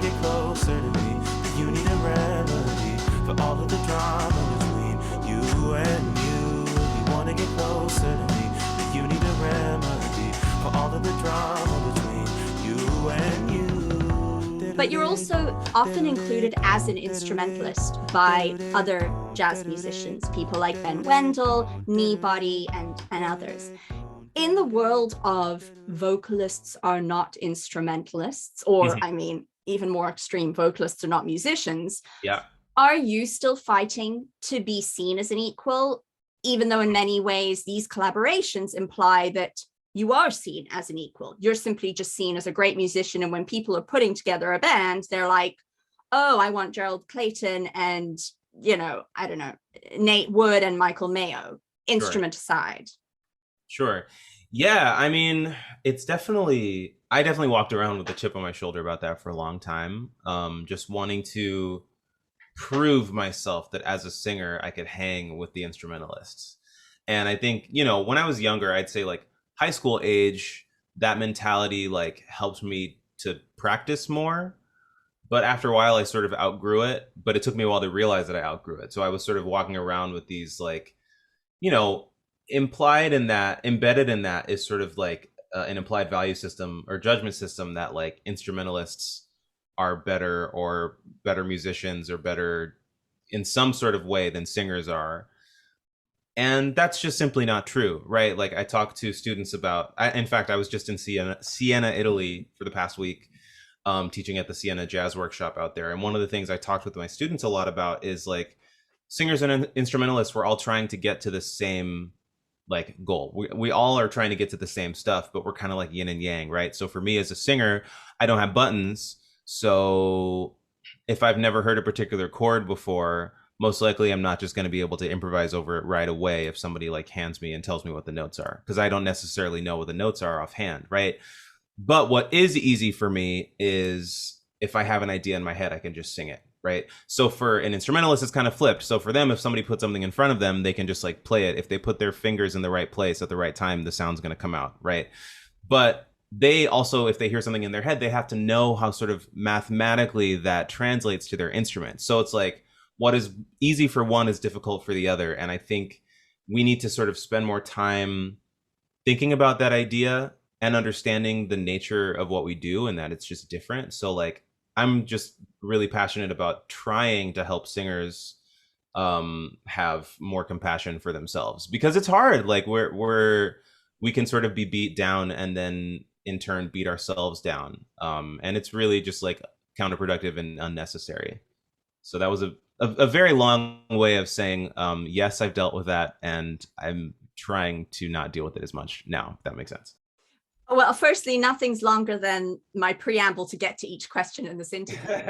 get closer to me, but you need a remedy for all of the drama between you and you. You wanna get closer to me, but you need a remedy for all of the drama between you and you. But you're also often included as an instrumentalist by other jazz musicians, people like Ben Wendel, Kneebody, and others. In the world of vocalists are not instrumentalists, or I mean, even more extreme, vocalists are not musicians. Yeah. Are you still fighting to be seen as an equal, even though in many ways these collaborations imply that you are seen as an equal? You're simply just seen as a great musician. And when people are putting together a band, they're like, oh, I want Gerald Clayton and, you know, I don't know, Nate Wood and Michael Mayo, instrument aside. Sure. Yeah. I mean, I definitely walked around with a chip on my shoulder about that for a long time. Just wanting to prove myself that as a singer, I could hang with the instrumentalists. And I think, you know, when I was younger, I'd say like high school age, that mentality like helped me to practice more. But after a while, I sort of outgrew it. But it took me a while to realize that I outgrew it. So I was sort of walking around with these like, you know, embedded in that is sort of like an implied value system or judgment system that like instrumentalists are better or better musicians or better in some sort of way than singers are. And that's just simply not true, right? Like I talk to students about, in fact, I was just in Siena, Italy for the past week, teaching at the Siena Jazz Workshop out there. And one of the things I talked with my students a lot about is like singers and instrumentalists, we're all trying to get to the same like goal. We all are trying to get to the same stuff, but we're kind of like yin and yang, right? So for me as a singer, I don't have buttons. So if I've never heard a particular chord before, most likely I'm not just going to be able to improvise over it right away if somebody like hands me and tells me what the notes are, because I don't necessarily know what the notes are offhand, right? But what is easy for me is if I have an idea in my head, I can just sing it, right? So for an instrumentalist, it's kind of flipped. So for them, if somebody puts something in front of them, they can just like play it. If they put their fingers in the right place at the right time, the sound's going to come out, right? But they also, if they hear something in their head, they have to know how sort of mathematically that translates to their instrument. So it's like, what is easy for one is difficult for the other. And I think we need to sort of spend more time thinking about that idea and understanding the nature of what we do and that it's just different. So like, I'm just really passionate about trying to help singers have more compassion for themselves, because it's hard. Like we can sort of be beat down and then in turn beat ourselves down. And it's really just like counterproductive and unnecessary. So that was a very long way of saying, yes, I've dealt with that, and I'm trying to not deal with it as much now, if that makes sense. Well, firstly, nothing's longer than my preamble to get to each question in this interview.